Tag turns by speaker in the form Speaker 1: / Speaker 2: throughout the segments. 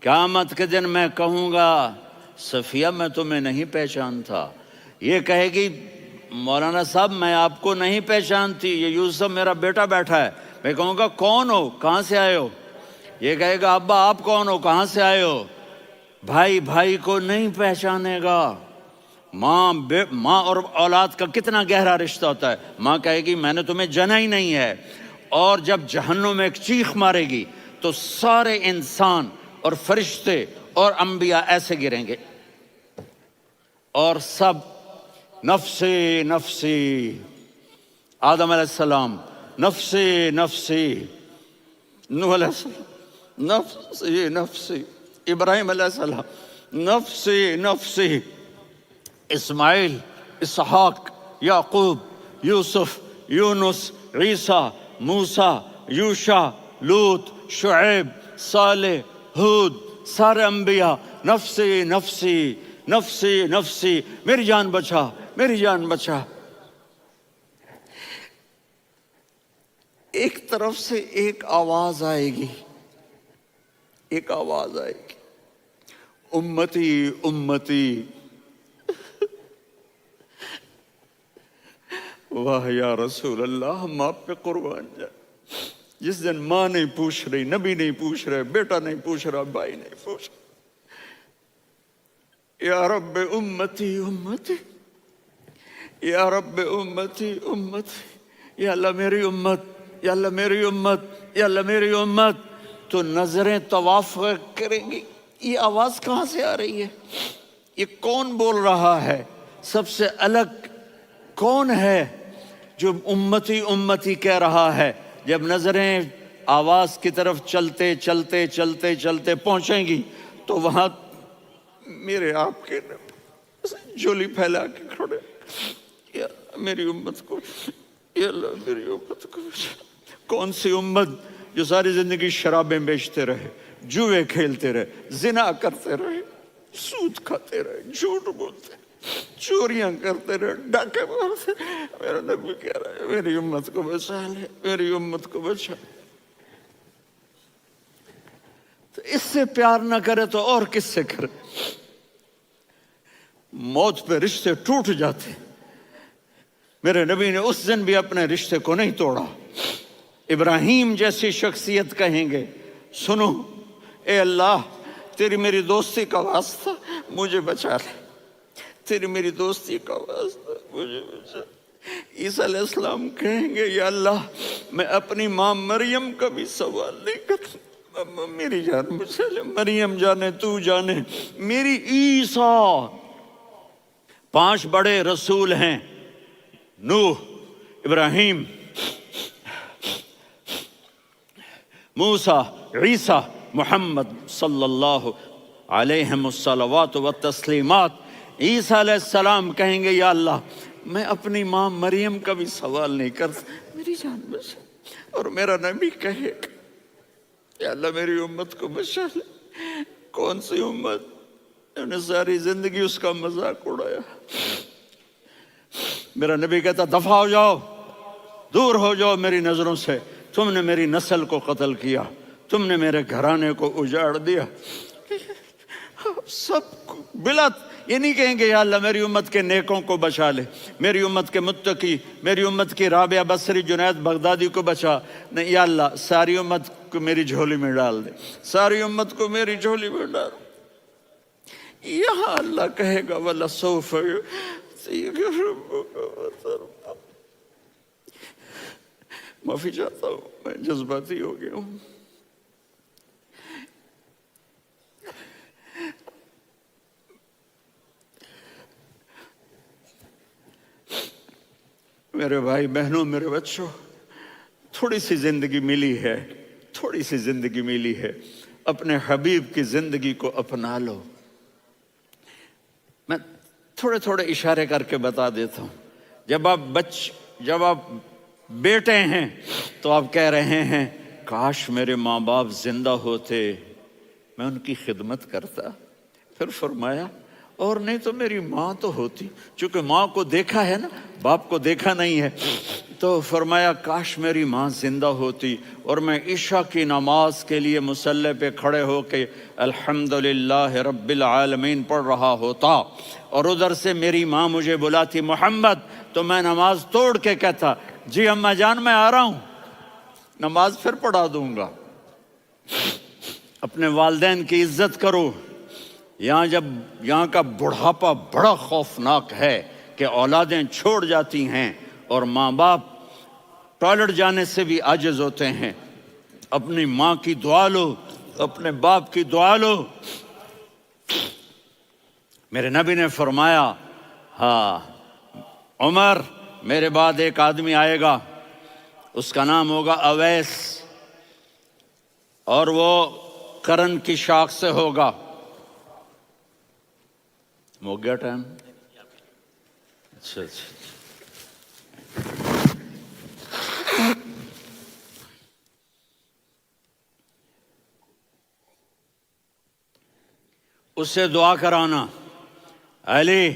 Speaker 1: قیامت کے دن میں کہوں گا صفیہ میں تمہیں نہیں پہچانتا، یہ کہے گی مولانا صاحب میں آپ کو نہیں پہچانتی، یہ یوسف میرا بیٹا بیٹھا ہے۔ میں کہوں گا کون ہو، کہاں سے آئے ہو؟ یہ کہے گا ابا آپ کون ہو، کہاں سے آئے ہو؟ بھائی بھائی کو نہیں پہچانے گا۔ ماں اور اولاد کا کتنا گہرا رشتہ ہوتا ہے۔ ماں کہے گی میں نے تمہیں جنا ہی نہیں ہے، اور جب جہنم میں ایک چیخ مارے گی تو سارے انسان اور فرشتے اور انبیاء ایسے گریں گے، اور سب نفسی نفسی، آدم علیہ السلام نفسی نفسی، نوح علیہ السلام نفسی نفسی، ابراہیم علیہ السلام نفسی نفسی، اسماعیل، اسحاق، یعقوب، یوسف، یونس، عیسیٰ، موسیٰ، یوشع، لوط، شعیب، صالح، ہود، سارے انبیاء نفسی نفسی نفسی نفسی، میری جان بچا میری جان بچا۔ ایک طرف سے ایک آواز آئے گی، ایک آواز آئے گی، امتی امتی۔ واہ یا رسول اللہ، ہم آپ پہ قربان جائیں۔ جس دن ماں نہیں پوچھ رہی، نبی نہیں پوچھ رہے، بیٹا نہیں پوچھ رہا، بھائی نہیں پوچھ رہا، یا رب امتی امتی، یا رب امتی امتی، یا اللہ میری امت، یا اللہ میری امت، یا اللہ میری امت۔ تو نظریں طواف کریں گی، یہ آواز کہاں سے آ رہی ہے؟ یہ کون بول رہا ہے؟ سب سے الگ کون ہے جو امتی امتی کہہ رہا ہے؟ جب نظریں آواز کی طرف چلتے چلتے چلتے چلتے پہنچیں گی تو وہاں میرے آپ کے جھولی پھیلا کے کھڑے، یا میری امت کو، یا اللہ میری امت کو۔ کون سی امت جو ساری زندگی شرابیں بیچتے رہے، جوئے کھیلتے رہے، زنا کرتے رہے، سود کھاتے رہے، جھوٹ بولتے، چوریاں کرتے رہے، ڈاکے مارتے۔ میرا نبی کہہ رہا ہے میری امت کو بچا لے، میری امت کو بچا۔ تو اس سے پیار نہ کرے تو اور کس سے کرے؟ موت پہ رشتے ٹوٹ جاتے، میرے نبی نے اس دن بھی اپنے رشتے کو نہیں توڑا۔ ابراہیم جیسی شخصیت کہیں گے سنو اے اللہ تیری میری دوستی کا واسطہ مجھے بچا لے، تیری میری دوستی کا واسطہ مجھے بچا۔ عیسیٰ علیہ السلام کہیں گے یا اللہ میں اپنی ماں مریم کا بھی سوال نہیں کرتا، میری جان بچا لے، مریم جانے تو جانے میری عیسیٰ۔ 5 بڑے رسول ہیں، نوح، ابراہیم، موسیٰ، عیسیٰ، محمد صلی اللہ علیہ الصلوات والتسلیمات۔ عیسیٰ علیہ السلام کہیں گے یا اللہ میں اپنی ماں مریم کا بھی سوال نہیں کرتا، میری جان بچا۔ اور میرا نبی کہے یا اللہ میری امت کو بچا لے۔ کون سی امت؟ انہوں نے ساری زندگی اس کا مذاق اڑایا۔ میرا نبی کہتا دفع ہو جاؤ، دور ہو جاؤ میری نظروں سے، تم نے میری نسل کو قتل کیا، تم نے میرے گھرانے کو اجاڑ دیا۔ سب بلا یہ نہیں کہیں گے یا اللہ میری امت کے نیکوں کو بچا لے، میری امت کے متقی، میری امت کی رابعہ بصری، جنید بغدادی کو بچا، نہیں یا اللہ ساری امت کو میری جھولی میں ڈال دے، ساری امت کو میری جھولی میں ڈال۔ یہاں اللہ کہے گا وَلَسَوْفَ يُعْطِيكَ رَبُّكَ فَتَرْضَىٰ۔ معافی چاہتا ہوں میں جذباتی ہو گیا ہوں۔ میرے بھائی بہنوں، میرے بچوں، تھوڑی سی زندگی ملی ہے، تھوڑی سی زندگی ملی ہے، اپنے حبیب کی زندگی کو اپنا لو۔ میں تھوڑے تھوڑے اشارے کر کے بتا دیتا ہوں۔ جب آپ بیٹے ہیں تو آپ کہہ رہے ہیں کاش میرے ماں باپ زندہ ہوتے، میں ان کی خدمت کرتا۔ پھر فرمایا اور نہیں تو میری ماں تو ہوتی، چونکہ ماں کو دیکھا ہے نا، باپ کو دیکھا نہیں ہے، تو فرمایا کاش میری ماں زندہ ہوتی اور میں عشاء کی نماز کے لیے مصلی پہ کھڑے ہو کے الحمدللہ رب العالمین پڑھ رہا ہوتا، اور ادھر سے میری ماں مجھے بلاتی محمد، تو میں نماز توڑ کے کہتا جی اماں جان میں آ رہا ہوں، نماز پھر پڑھا دوں گا۔ اپنے والدین کی عزت کرو۔ یہاں کا بڑھاپا بڑا خوفناک ہے کہ اولادیں چھوڑ جاتی ہیں اور ماں باپ ٹوائلٹ جانے سے بھی عاجز ہوتے ہیں۔ اپنی ماں کی دعا لو، اپنے باپ کی دعا لو۔ میرے نبی نے فرمایا ہاں عمر میرے بعد ایک آدمی آئے گا، اس کا نام ہوگا اویس، اور وہ کرن کی شاخ سے ہوگا۔ ہو گیا ٹائم؟ اچھا اس سے دعا کرانا، علی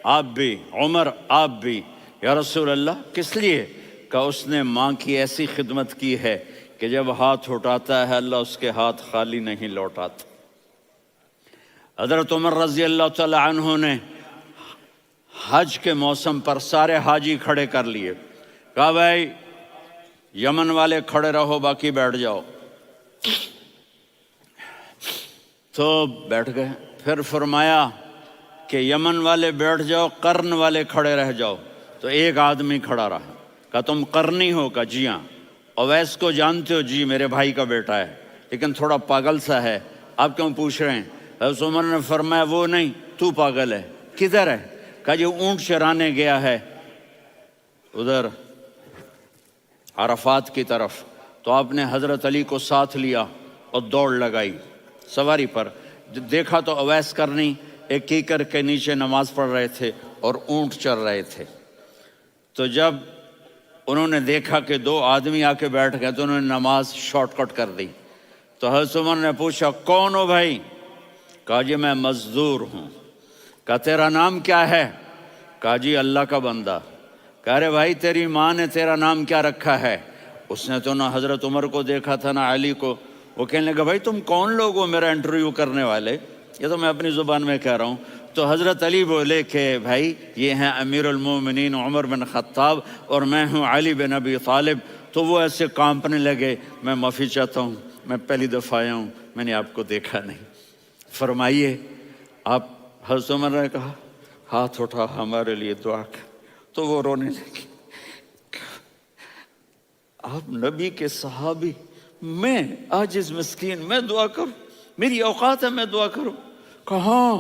Speaker 1: آپ بھی، عمر آپ بھی، یا رسول اللہ کس لیے؟ کہ اس نے ماں کی ایسی خدمت کی ہے کہ جب ہاتھ اٹھاتا ہے اللہ اس کے ہاتھ خالی نہیں لوٹاتا۔ حضرت عمر رضی اللہ تعالی عنہ نے حج کے موسم پر سارے حاجی کھڑے کر لیے، کہا بھائی یمن والے کھڑے رہو باقی بیٹھ جاؤ، تو بیٹھ گئے۔ پھر فرمایا کہ یمن والے بیٹھ جاؤ، قرن والے کھڑے رہ جاؤ، تو ایک آدمی کھڑا رہا، کہا تم قرنی ہو؟ کہا جی ہاں۔ اویس کو جانتے ہو؟ جی میرے بھائی کا بیٹا ہے لیکن تھوڑا پاگل سا ہے، آپ کیوں پوچھ رہے ہیں؟ حضرت عمر نے فرمایا وہ نہیں تو پاگل ہے، کدھر ہے؟ کہا جی اونٹ چرانے گیا ہے ادھر عرفات کی طرف، تو آپ نے حضرت علی کو ساتھ لیا اور دوڑ لگائی سواری پر۔ دیکھا تو اویس کرنی ایک کیکر کے نیچے نماز پڑھ رہے تھے اور اونٹ چر رہے تھے۔ تو جب انہوں نے دیکھا کہ دو آدمی آ کے بیٹھ گئے تو انہوں نے نماز شارٹ کٹ کر دی۔ تو حضرت عمر نے پوچھا کون ہو بھائی؟ کہا جی میں مزدور ہوں۔ کہا تیرا نام کیا ہے؟ کہا جی اللہ کا بندہ۔ کہا رے بھائی تیری ماں نے تیرا نام کیا رکھا ہے؟ اس نے تو نہ حضرت عمر کو دیکھا تھا نہ علی کو۔ وہ کہنے لگا بھائی تم کون لوگ ہو میرا انٹرویو کرنے والے؟ یہ تو میں اپنی زبان میں کہہ رہا ہوں۔ تو حضرت علی بولے کہ بھائی یہ ہیں امیر المومنین عمر بن خطاب اور میں ہوں علی بن ابی طالب۔ تو وہ ایسے کانپنے لگے، میں معافی چاہتا ہوں، میں پہلی دفعہ آیا ہوں، میں نے آپ کو دیکھا نہیں، فرمائیے آپ۔ حضرت عمر نے کہا ہاتھ اٹھا ہمارے لیے دعا کر، تو وہ رونے لگی۔ آپ نبی کے صحابی، میں عاجز مسکین میں دعا کروں؟ میری اوقات ہے میں دعا کروں؟ کہاں،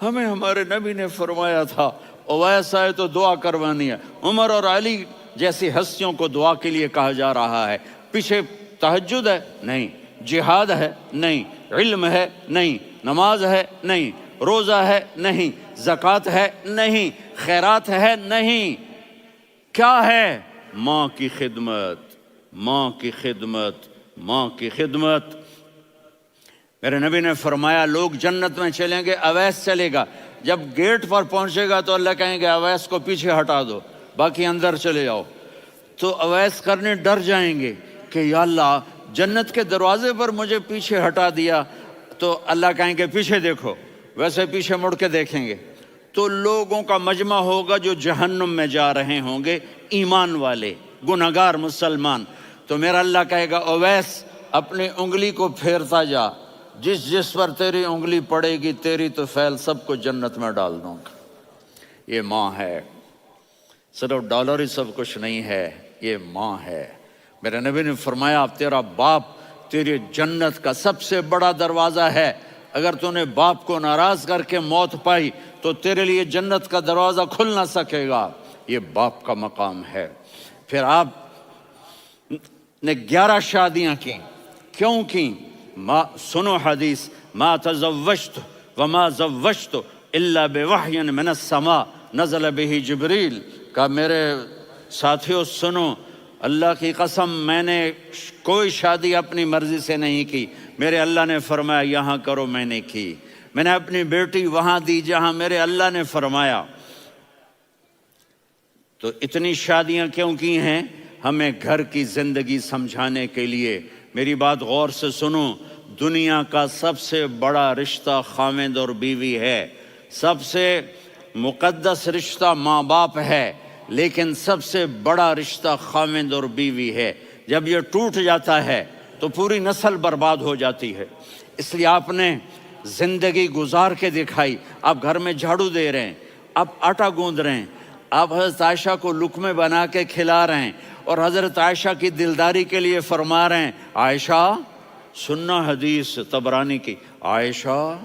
Speaker 1: ہمیں ہمارے نبی نے فرمایا تھا اویس آئے تو دعا کروانی ہے۔ عمر اور علی جیسی ہستیوں کو دعا کے لیے کہا جا رہا ہے۔ پیچھے تہجد ہے؟ نہیں۔ جہاد ہے؟ نہیں۔ علم ہے؟ نہیں۔ نماز ہے؟ نہیں۔ روزہ ہے؟ نہیں۔ زکوٰۃ ہے؟ نہیں۔ خیرات ہے؟ نہیں۔ کیا ہے؟ ماں کی خدمت، ماں کی خدمت، ماں کی خدمت۔ میرے نبی نے فرمایا لوگ جنت میں چلیں گے، اویس چلے گا، جب گیٹ پر پہنچے گا تو اللہ کہیں گے اویس کو پیچھے ہٹا دو، باقی اندر چلے جاؤ۔ تو اویس کرنے ڈر جائیں گے کہ یا اللہ جنت کے دروازے پر مجھے پیچھے ہٹا دیا، تو اللہ کہیں گے پیچھے دیکھو، ویسے پیچھے مڑ کے دیکھیں گے تو لوگوں کا مجمع ہوگا جو جہنم میں جا رہے ہوں گے، ایمان والے، گنہگار مسلمان۔ تو میرا اللہ کہے گا اویس اپنی انگلی کو پھیرتا جا، جس جس پر تیری انگلی پڑے گی تیری تو فیل سب کو جنت میں ڈال دوں گا۔ یہ ماں ہے، صرف ڈالر ہی سب کچھ نہیں ہے، یہ ماں ہے۔ میرے نبی نے فرمایا تیرا باپ تیری جنت کا سب سے بڑا دروازہ ہے، اگر تو نے باپ کو ناراض کر کے موت پائی تو تیرے لیے جنت کا دروازہ کھل نہ سکے گا۔ یہ باپ کا مقام ہے۔ پھر آپ نے 11 شادیاں کی، کیوں کی؟ سنو حدیث، ما تزوجت وما زوجت الا بوحی من السماء نزل به جبریل۔ کہا میرے ساتھیوں سنو، اللہ کی قسم میں نے کوئی شادی اپنی مرضی سے نہیں کی، میرے اللہ نے فرمایا یہاں کرو، میں نے کی۔ میں نے اپنی بیٹی وہاں دی جہاں میرے اللہ نے فرمایا۔ تو اتنی شادیاں کیوں کی ہیں؟ ہمیں گھر کی زندگی سمجھانے کے لیے۔ میری بات غور سے سنو، دنیا کا سب سے بڑا رشتہ خاوند اور بیوی ہے، سب سے مقدس رشتہ ماں باپ ہے، لیکن سب سے بڑا رشتہ خاوند اور بیوی ہے۔ جب یہ ٹوٹ جاتا ہے تو پوری نسل برباد ہو جاتی ہے۔ اس لیے آپ نے زندگی گزار کے دکھائی۔ آپ گھر میں جھاڑو دے رہے ہیں، آپ آٹا گوندھ رہے ہیں، آپ حضرت عائشہ کو لقمے بنا کے کھلا رہے ہیں، اور حضرت عائشہ کی دلداری کے لیے فرما رہے ہیں، عائشہ سننا حدیث طبرانی کی، عائشہ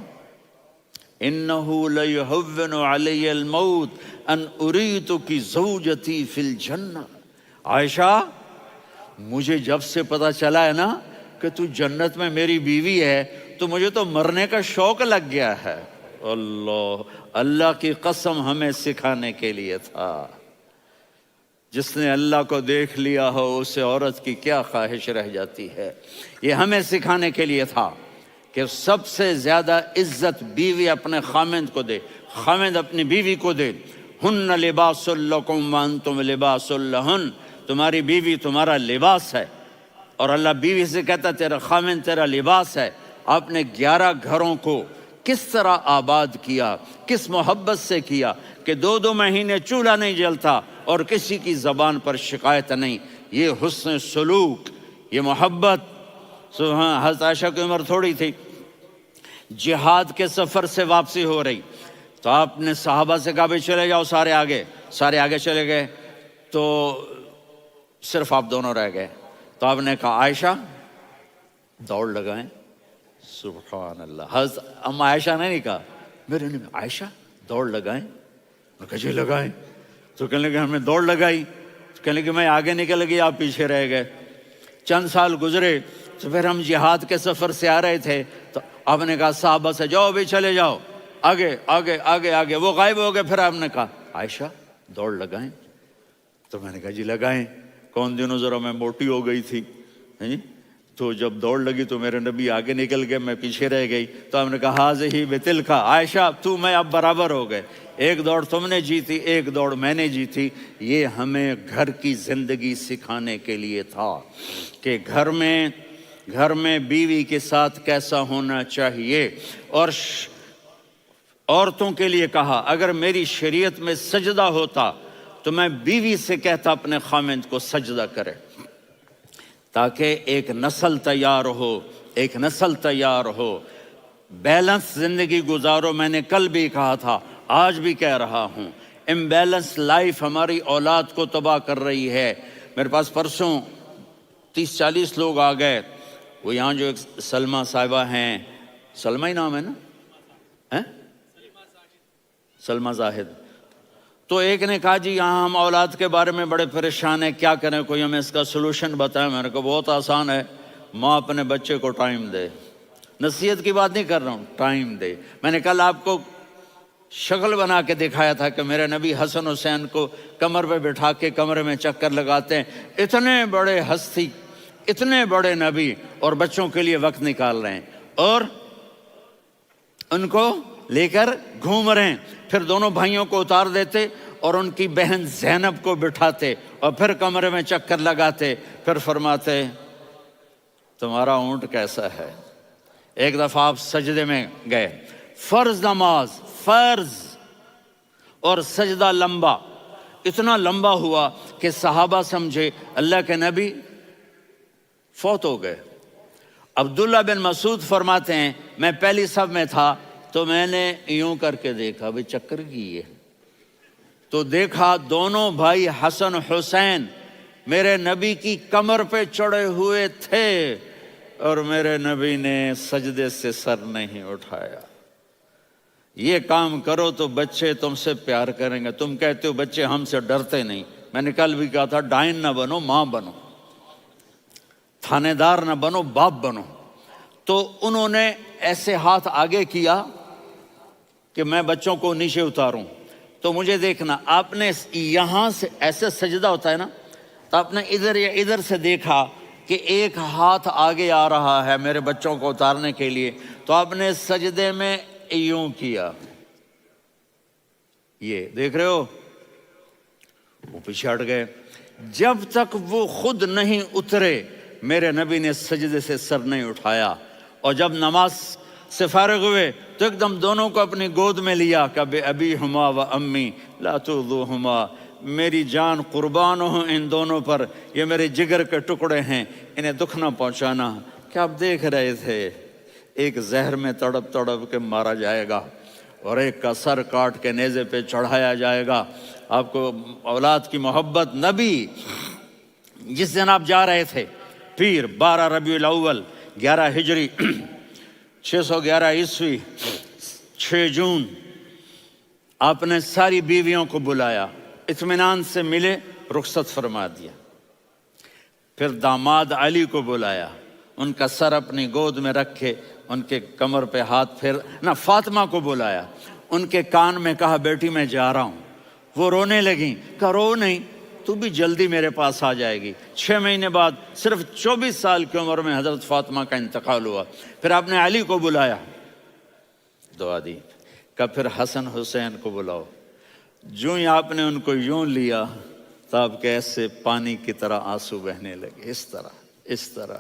Speaker 1: انہو لیہون علی الموت ان اریتکی زوجتی فی الجنہ۔ عائشہ مجھے جب سے پتا چلا ہے نا کہ تو جنت میں میری بیوی ہے، تو مجھے تو مرنے کا شوق لگ گیا ہے۔ اللہ کی قسم ہمیں سکھانے کے لیے تھا۔ جس نے اللہ کو دیکھ لیا ہو اسے عورت کی کیا خواہش رہ جاتی ہے۔ یہ ہمیں سکھانے کے لیے تھا کہ سب سے زیادہ عزت بیوی اپنے خاوند کو دے، خاوند اپنی بیوی کو دے۔ ہن لباس لکم وانتم لباس لہن، تمہاری بیوی تمہارا لباس ہے، اور اللہ بیوی سے کہتا تیرا خاوند تیرا لباس ہے۔ آپ نے 11 گھروں کو کس طرح آباد کیا، کس محبت سے کیا کہ 2 مہینے چولہا نہیں جلتا اور کسی کی زبان پر شکایت نہیں۔ یہ حسن سلوک، یہ محبت۔ حضرت عائشہ کی عمر تھوڑی تھی، جہاد کے سفر سے واپسی ہو رہی، تو آپ نے صحابہ سے کہا بھی چلے جاؤ سارے آگے چلے گئے، تو صرف آپ دونوں رہ گئے۔ تو آپ نے کہا عائشہ دوڑ لگائیں۔ سبحان اللہ، حضرت اما عائشہ نے نہیں کہا، میرے نے عائشہ دوڑ لگائیں، میں کہا جی لگائیں۔ تو کہنے لگے ہمیں دوڑ لگائی، تو کہنے لگے میں آگے نکل گئی، آپ پیچھے رہ گئے۔ چند سال گزرے تو پھر ہم جہاد کے سفر سے آ رہے تھے، تو آپ نے کہا صحابہ سے جاؤ بھی چلے جاؤ آگے آگے آگے آگے، وہ غائب ہو گئے۔ پھر آپ نے کہا عائشہ دوڑ لگائیں، تو میں نے کہا جی لگائیں۔ کون دنوں ذرا میں موٹی ہو گئی تھی، تو جب دوڑ لگی تو میرے نبی آگے نکل گئے، میں پیچھے رہ گئی۔ تو ہم نے کہا ہاذہ بتلک، عائشہ تو میں اب برابر ہو گئے، ایک دوڑ تم نے جیتی، ایک دوڑ میں نے جیتی۔ یہ ہمیں گھر کی زندگی سکھانے کے لیے تھا کہ گھر میں بیوی کے ساتھ کیسا ہونا چاہیے۔ اور عورتوں کے لیے کہا اگر میری شریعت میں سجدہ ہوتا تو میں بیوی سے کہتا اپنے خاوند کو سجدہ کرے، تاکہ ایک نسل تیار ہو، بیلنس زندگی گزارو۔ میں نے کل بھی کہا تھا، آج بھی کہہ رہا ہوں، امبیلنس لائف ہماری اولاد کو تباہ کر رہی ہے۔ میرے پاس پرسوں 30-40 لوگ آ گئے، وہ یہاں جو ایک سلمہ صاحبہ ہیں، سلمہ ہی نام ہے نا، سلمہ زاہد، تو ایک نے کہا جی یہاں ہم اولاد کے بارے میں بڑے پریشان ہیں، کیا کریں، کوئی ہمیں اس کا سلوشن بتائیں۔ میں نے کہا بہت آسان ہے، ماں اپنے بچے کو ٹائم دے۔ نصیحت کی بات نہیں کر رہا ہوں، ٹائم دے۔ میں نے کل آپ کو شکل بنا کے دکھایا تھا کہ میرے نبی حسن حسین کو کمر پہ بٹھا کے کمرے میں چکر لگاتے ہیں۔ اتنے بڑے ہستی، اتنے بڑے نبی، اور بچوں کے لیے وقت نکال رہے ہیں اور ان کو لے کر گھوم رہے ہیں۔ پھر دونوں بھائیوں کو اتار دیتے اور ان کی بہن زینب کو بٹھاتے اور پھر کمرے میں چکر لگاتے، پھر فرماتے تمہارا اونٹ کیسا ہے۔ ایک دفعہ آپ سجدے میں گئے، فرض نماز، فرض، اور سجدہ لمبا، اتنا لمبا ہوا کہ صحابہ سمجھے اللہ کے نبی فوت ہو گئے۔ عبداللہ بن مسعود فرماتے ہیں میں پہلی صف میں تھا تو میں نے یوں کر کے دیکھا، بھئی چکر کی ہے، تو دیکھا دونوں بھائی حسن حسین میرے نبی کی کمر پہ چڑھے ہوئے تھے اور میرے نبی نے سجدے سے سر نہیں اٹھایا۔ یہ کام کرو تو بچے تم سے پیار کریں گے۔ تم کہتے ہو بچے ہم سے ڈرتے نہیں، میں نے کل بھی کہا تھا ڈائن نہ بنو، ماں بنو، تھانے دار نہ بنو، باپ بنو۔ تو انہوں نے ایسے ہاتھ آگے کیا کہ میں بچوں کو نیچے اتاروں، تو مجھے دیکھنا، آپ نے یہاں سے ایسے سجدہ ہوتا ہے نا، تو آپ نے ادھر یا ادھر سے دیکھا کہ ایک ہاتھ آگے آ رہا ہے میرے بچوں کو اتارنے کے لیے، تو آپ نے سجدے میں یوں کیا، یہ دیکھ رہے ہو، وہ پیچھے ہٹ گئے۔ جب تک وہ خود نہیں اترے میرے نبی نے سجدے سے سر نہیں اٹھایا، اور جب نماز سے فارغ ہوئے تو ایک دم دونوں کو اپنی گود میں لیا کہ ابی ہما و امی لا تؤذوہما، میری جان قربان ہو ان دونوں پر، یہ میرے جگر کے ٹکڑے ہیں، انہیں دکھ نہ پہنچانا۔ کیا آپ دیکھ رہے تھے ایک زہر میں تڑپ تڑپ کے مارا جائے گا اور ایک کا سر کاٹ کے نیزے پہ چڑھایا جائے گا۔ آپ کو اولاد کی محبت، نبی جس دن آپ جا رہے تھے پیر 12 ربیع الاول 11 ہجری 611 عیسوی 6 جون، آپ نے ساری بیویوں کو بلایا، اطمینان سے ملے، رخصت فرما دیا۔ پھر داماد علی کو بلایا، ان کا سر اپنی گود میں رکھے، ان کے کمر پہ ہاتھ پھیر نہ، فاطمہ کو بلایا، ان کے کان میں کہا بیٹی میں جا رہا ہوں۔ وہ رونے لگیں، کہا رو نہیں، تو بھی جلدی میرے پاس آ جائے گی۔ 6 مہینے بعد صرف 24 سال کی عمر میں حضرت فاطمہ کا انتقال ہوا۔ پھر آپ نے علی کو بلایا، دعا دی، کہ پھر حسن حسین کو بلاؤ۔ جو ہی آپ نے ان کو یوں لیا تو آپ کے ایسے پانی کی طرح آنسو بہنے لگے، اس طرح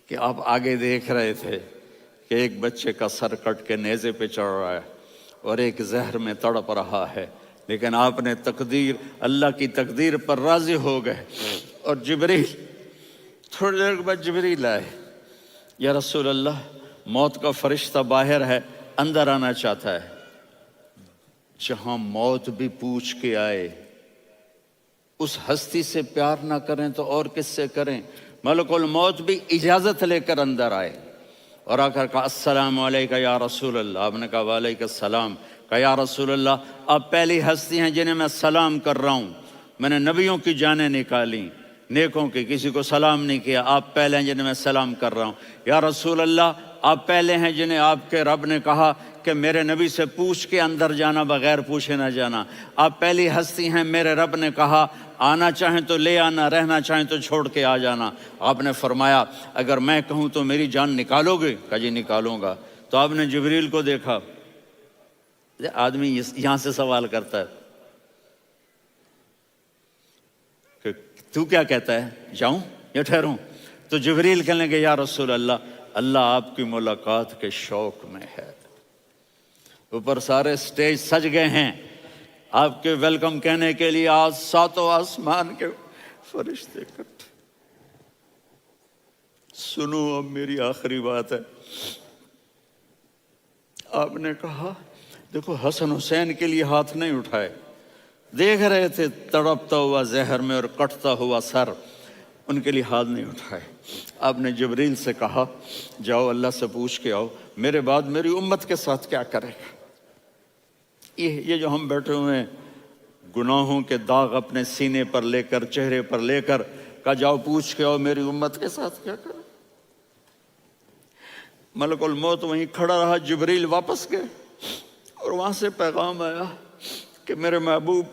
Speaker 1: کہ آپ آگے دیکھ رہے تھے کہ ایک بچے کا سر کٹ کے نیزے پہ چڑھ رہا ہے اور ایک زہر میں تڑپ رہا ہے، لیکن آپ نے تقدیر، اللہ کی تقدیر پر راضی ہو گئے۔ اور جبریل، تھوڑی دیر کے بعد جبریل آئے، یا رسول اللہ موت کا فرشتہ باہر ہے، اندر آنا چاہتا ہے۔ جہاں موت بھی پوچھ کے آئے، اس ہستی سے پیار نہ کریں تو اور کس سے کریں؟ ملک الموت بھی اجازت لے کر اندر آئے اور آ کر کہا السلام علیکہ یا رسول اللہ۔ آپ نے کہا وعلیکم السلام۔ کہا یا رسول اللہ آپ پہلی ہستی ہیں جنہیں میں سلام کر رہا ہوں، میں نے نبیوں کی جانیں نکالی، نیکوں کی، کسی کو سلام نہیں کیا، آپ پہلے ہیں جنہیں میں سلام کر رہا ہوں۔ یا رسول اللہ آپ پہلے ہیں جنہیں آپ کے رب نے کہا کہ میرے نبی سے پوچھ کے اندر جانا، بغیر پوچھے نہ جانا۔ آپ پہلی ہستی ہیں، میرے رب نے کہا آنا چاہیں تو لے آنا، رہنا چاہیں تو چھوڑ کے آ جانا۔ آپ نے فرمایا اگر میں کہوں تو میری جان نکالو گے؟ کہا جی نکالوں گا۔ تو آپ نے جبریل کو دیکھا، آدمی یہاں سے سوال کرتا ہے کہ تو کیا کہتا ہے، جاؤں یا ٹھہروں؟ تو جبریل کہنے لگے یا رسول اللہ، اللہ آپ کی ملاقات کے شوق میں ہے۔ اوپر سارے سٹیج سج گئے ہیں آپ کے ویلکم کہنے کے لیے، آج 7 آسمان کے فرشتے اکٹھے۔ سنو اب میری آخری بات ہے۔ آپ نے کہا دیکھو حسن حسین کے لیے ہاتھ نہیں اٹھائے، دیکھ رہے تھے تڑپتا ہوا زہر میں اور کٹتا ہوا سر، ان کے لیے ہاتھ نہیں اٹھائے۔ آپ نے جبریل سے کہا جاؤ اللہ سے پوچھ کے آؤ میرے بعد میری امت کے ساتھ کیا کرے گا۔ یہ جو ہم بیٹھے ہوئے ہیں گناہوں کے داغ اپنے سینے پر لے کر، چہرے پر لے کر، کہا جاؤ پوچھ کے آؤ میری امت کے ساتھ کیا کرے۔ ملک الموت وہیں کھڑا رہا، جبریل واپس گئے اور وہاں سے پیغام آیا کہ میرے محبوب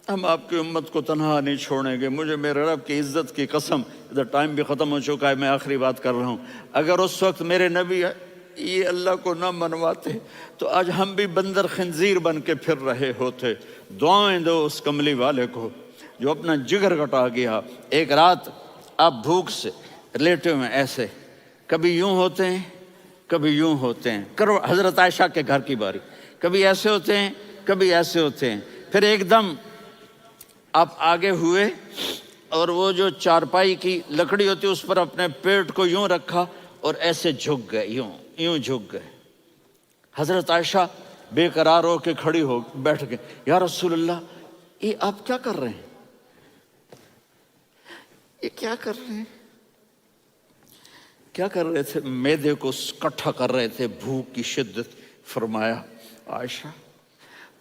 Speaker 1: ہم آپ کی امت کو تنہا نہیں چھوڑیں گے، مجھے میرے رب کی عزت کی قسم، ادھر ٹائم بھی ختم ہو چکا ہے، میں آخری بات کر رہا ہوں، اگر اس وقت میرے نبی یہ اللہ کو نہ منواتے تو آج ہم بھی بندر خنزیر بن کے پھر رہے ہوتے۔ دعائیں دو اس کملی والے کو جو اپنا جگر کٹا گیا۔ ایک رات آپ بھوک سے لیٹے ہوئے ایسے، کبھی یوں ہوتے ہیں کبھی یوں ہوتے ہیں، کرو حضرت عائشہ کے گھر کی باری، کبھی ایسے ہوتے ہیں کبھی ایسے ہوتے ہیں، پھر ایک دم آپ آگے ہوئے اور وہ جو چارپائی کی لکڑی ہوتی اس پر اپنے پیٹ کو یوں رکھا اور ایسے جھک گئے، یوں جھک گئے۔ حضرت عائشہ بے قرار ہو کے کھڑی ہو بیٹھ گئے، یا رسول اللہ یہ آپ کیا کر رہے ہیں، یہ کیا کر رہے ہیں؟ کیا کر رہے تھے؟ معدے کو کٹھا کر رہے تھے، بھوک کی شدت۔ فرمایا عائشہ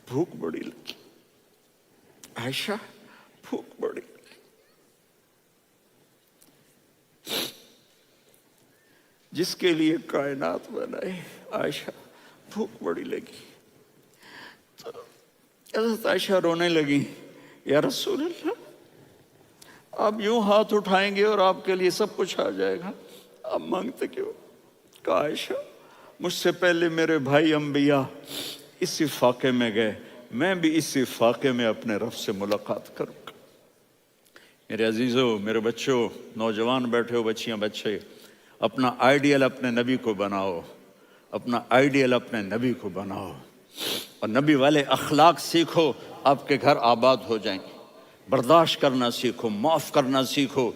Speaker 1: بھوک بڑی لگی، عائشہ بھوک بڑی لگی، جس کے لیے کائنات بنائے، عائشہ بھوک بڑی لگی۔ تو حضرت عائشہ رونے لگی، یا رسول اللہ آپ یوں ہاتھ اٹھائیں گے اور آپ کے لیے سب کچھ آ جائے گا، آپ مانگتے کیوں؟ کہا عائشہ مجھ سے پہلے میرے بھائی انبیاء اسی فاقے میں گئے، میں بھی اسی فاقے میں اپنے رب سے ملاقات کروں گا۔ میرے عزیزوں، میرے بچوں، نوجوان بیٹھے ہو، بچیاں بچے، اپنا آئیڈیل اپنے نبی کو بناؤ، اپنا آئیڈیل اپنے نبی کو بناؤ، اور نبی والے اخلاق سیکھو، آپ کے گھر آباد ہو جائیں گے۔ برداشت کرنا سیکھو، معاف کرنا سیکھو،